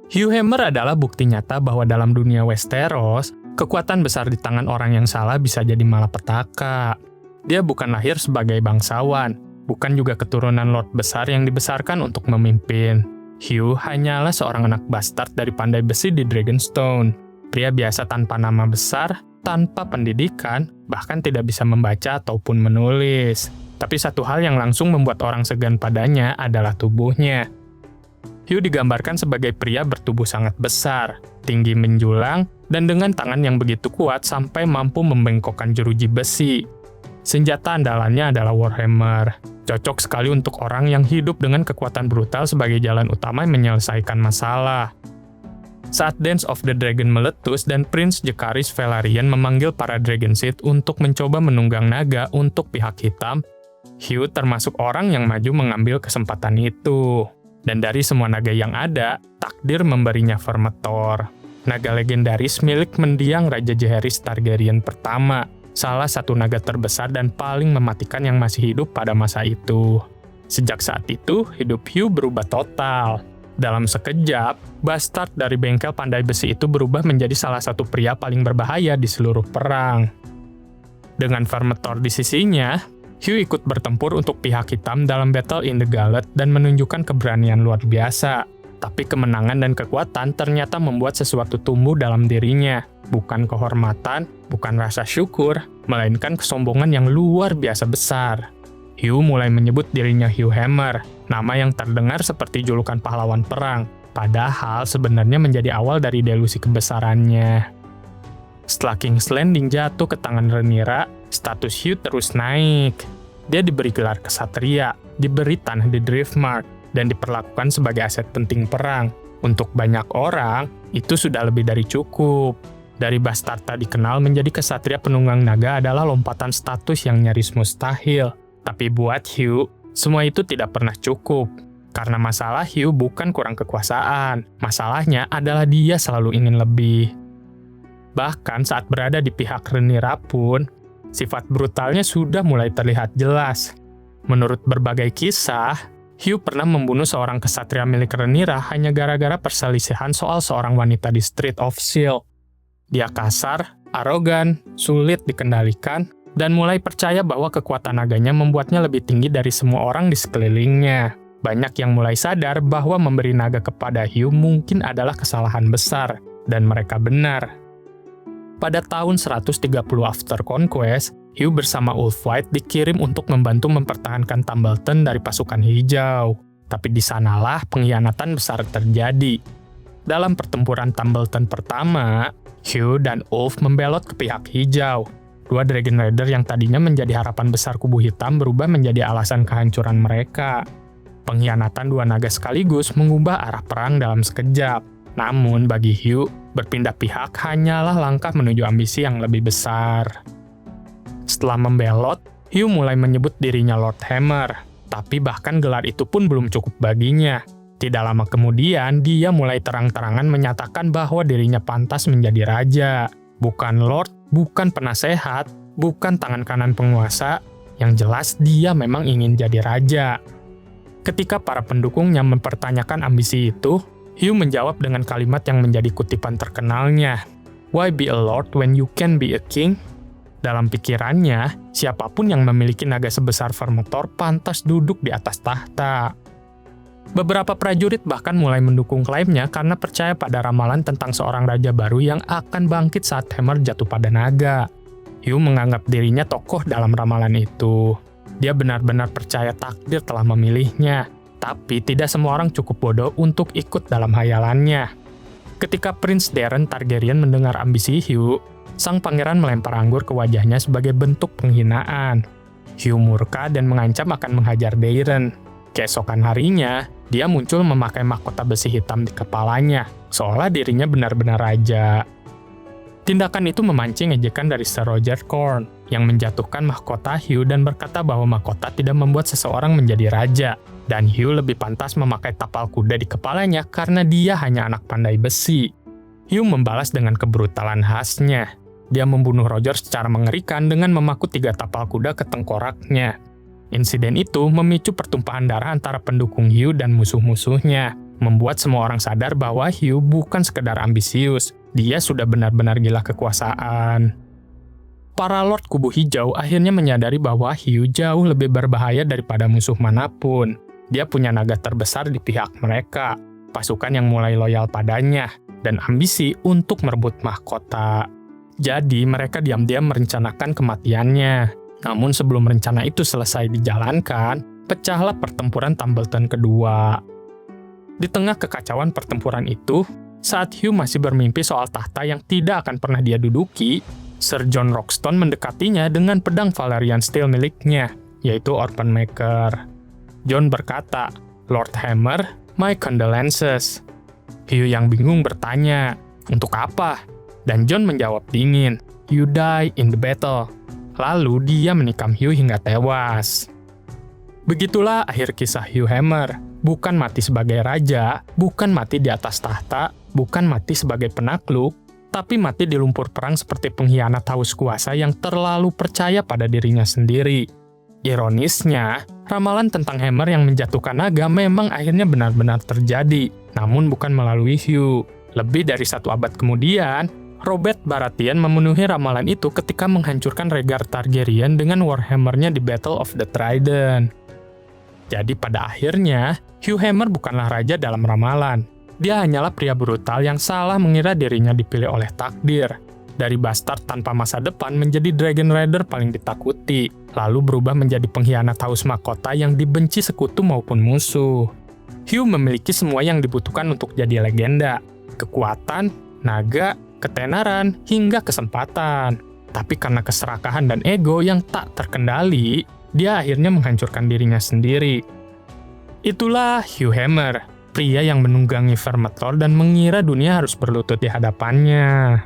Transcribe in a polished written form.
Hugh Hammer adalah bukti nyata bahwa dalam dunia Westeros, kekuatan besar di tangan orang yang salah bisa jadi malapetaka. Dia bukan lahir sebagai bangsawan, bukan juga keturunan lord besar yang dibesarkan untuk memimpin. Hugh hanyalah seorang anak bastard dari pandai besi di Dragonstone. Pria biasa tanpa nama besar, tanpa pendidikan, bahkan tidak bisa membaca ataupun menulis. Tapi satu hal yang langsung membuat orang segan padanya adalah tubuhnya. Hugh digambarkan sebagai pria bertubuh sangat besar, tinggi menjulang, dan dengan tangan yang begitu kuat sampai mampu membengkokkan jeruji besi. Senjata andalannya adalah Warhammer. Cocok sekali untuk orang yang hidup dengan kekuatan brutal sebagai jalan utama menyelesaikan masalah. Saat Dance of the Dragon meletus dan Prince Jacaerys Velaryon memanggil para Dragonseed untuk mencoba menunggang naga untuk pihak hitam, Hugh termasuk orang yang maju mengambil kesempatan itu. Dan dari semua naga yang ada, takdir memberinya Vermetor, naga legendaris milik mendiang Raja Jaehaerys Targaryen pertama, salah satu naga terbesar dan paling mematikan yang masih hidup pada masa itu. Sejak saat itu, hidup Hugh berubah total. Dalam sekejap, bastard dari bengkel pandai besi itu berubah menjadi salah satu pria paling berbahaya di seluruh perang. Dengan Vermetor di sisinya, Hugh ikut bertempur untuk pihak hitam dalam Battle in the Gauntlet dan menunjukkan keberanian luar biasa. Tapi kemenangan dan kekuatan ternyata membuat sesuatu tumbuh dalam dirinya. Bukan kehormatan, bukan rasa syukur, melainkan kesombongan yang luar biasa besar. Hugh mulai menyebut dirinya Hugh Hammer, nama yang terdengar seperti julukan pahlawan perang, padahal sebenarnya menjadi awal dari delusi kebesarannya. Setelah King's Landing jatuh ke tangan Rhaenyra, status Hugh terus naik. Dia diberi gelar kesatria, diberi tanah di Driftmark, dan diperlakukan sebagai aset penting perang. Untuk banyak orang, itu sudah lebih dari cukup. Dari bastard dikenal menjadi kesatria penunggang naga adalah lompatan status yang nyaris mustahil. Tapi buat Hugh, semua itu tidak pernah cukup. Karena masalah Hugh bukan kurang kekuasaan, masalahnya adalah dia selalu ingin lebih. Bahkan saat berada di pihak Rhaenyra pun, sifat brutalnya sudah mulai terlihat jelas. Menurut berbagai kisah, Hugh pernah membunuh seorang kesatria milik Rhaenyra hanya gara-gara perselisihan soal seorang wanita di Street of Shield. Dia kasar, arogan, sulit dikendalikan, dan mulai percaya bahwa kekuatan naganya membuatnya lebih tinggi dari semua orang di sekelilingnya. Banyak yang mulai sadar bahwa memberi naga kepada Hugh mungkin adalah kesalahan besar, dan mereka benar. Pada tahun 130 After Conquest, Hugh bersama Ulf White dikirim untuk membantu mempertahankan Tumbleton dari pasukan hijau. Tapi di sanalah pengkhianatan besar terjadi. Dalam pertempuran Tumbleton pertama, Hugh dan Ulf membelot ke pihak hijau. Dua Dragon Raider yang tadinya menjadi harapan besar kubu hitam berubah menjadi alasan kehancuran mereka. Pengkhianatan dua naga sekaligus mengubah arah perang dalam sekejap. Namun bagi Hugh, berpindah pihak hanyalah langkah menuju ambisi yang lebih besar. Setelah membelot, Hugh mulai menyebut dirinya Lord Hammer. Tapi bahkan gelar itu pun belum cukup baginya. Tidak lama kemudian, dia mulai terang-terangan menyatakan bahwa dirinya pantas menjadi raja. Bukan Lord, bukan penasehat, bukan tangan kanan penguasa. Yang jelas dia memang ingin jadi raja. Ketika para pendukungnya mempertanyakan ambisi itu, Hugh menjawab dengan kalimat yang menjadi kutipan terkenalnya. Why be a lord when you can be a king? Dalam pikirannya, siapapun yang memiliki naga sebesar Vermetor pantas duduk di atas tahta. Beberapa prajurit bahkan mulai mendukung klaimnya karena percaya pada ramalan tentang seorang raja baru yang akan bangkit saat Hammer jatuh pada naga. Hugh menganggap dirinya tokoh dalam ramalan itu. Dia benar-benar percaya takdir telah memilihnya. Tapi tidak semua orang cukup bodoh untuk ikut dalam hayalannya. Ketika Prince Daeron Targaryen mendengar ambisi Hugh, sang pangeran melempar anggur ke wajahnya sebagai bentuk penghinaan. Hugh murka dan mengancam akan menghajar Daeron. Keesokan harinya, dia muncul memakai mahkota besi hitam di kepalanya, seolah dirinya benar-benar raja. Tindakan itu memancing ejekan dari Sir Roger Corn, yang menjatuhkan mahkota Hugh dan berkata bahwa mahkota tidak membuat seseorang menjadi raja, dan Hugh lebih pantas memakai tapal kuda di kepalanya karena dia hanya anak pandai besi. Hugh membalas dengan kebrutalan khasnya. Dia membunuh Roger secara mengerikan dengan memaku 3 tapal kuda ke tengkoraknya. Insiden itu memicu pertumpahan darah antara pendukung Hugh dan musuh-musuhnya, membuat semua orang sadar bahwa Hugh bukan sekedar ambisius, dia sudah benar-benar gila kekuasaan. Para Lord Kubu Hijau akhirnya menyadari bahwa Hugh jauh lebih berbahaya daripada musuh manapun. Dia punya naga terbesar di pihak mereka, pasukan yang mulai loyal padanya, dan ambisi untuk merebut mahkota. Jadi mereka diam-diam merencanakan kematiannya. Namun sebelum rencana itu selesai dijalankan, pecahlah pertempuran Tumbleton kedua. Di tengah kekacauan pertempuran itu, saat Hugh masih bermimpi soal tahta yang tidak akan pernah dia duduki, Sir John Roxton mendekatinya dengan pedang Valyrian Steel miliknya, yaitu Orphan Maker. John berkata, "Lord Hammer, my condolences." Hugh yang bingung bertanya, "Untuk apa?" Dan John menjawab dingin, "You die in the battle." Lalu dia menikam Hugh hingga tewas. Begitulah akhir kisah Hugh Hammer. Bukan mati sebagai raja, bukan mati di atas tahta, bukan mati sebagai penakluk, tapi mati di lumpur perang seperti pengkhianat haus kuasa yang terlalu percaya pada dirinya sendiri. Ironisnya, ramalan tentang Hammer yang menjatuhkan naga memang akhirnya benar-benar terjadi, namun bukan melalui Hugh. Lebih dari 1 abad kemudian, Robert Baratheon memenuhi ramalan itu ketika menghancurkan Rhaegar Targaryen dengan Warhammer-nya di Battle of the Trident. Jadi pada akhirnya, Hugh Hammer bukanlah raja dalam ramalan. Dia hanyalah pria brutal yang salah mengira dirinya dipilih oleh takdir. Dari bastard tanpa masa depan menjadi Dragon Raider paling ditakuti, lalu berubah menjadi pengkhianat haus mahkota yang dibenci sekutu maupun musuh. Hugh memiliki semua yang dibutuhkan untuk jadi legenda. Kekuatan, naga, ketenaran, hingga kesempatan. Tapi karena keserakahan dan ego yang tak terkendali, dia akhirnya menghancurkan dirinya sendiri. Itulah Hugh Hammer, pria yang menunggangi Vermithor dan mengira dunia harus berlutut di hadapannya.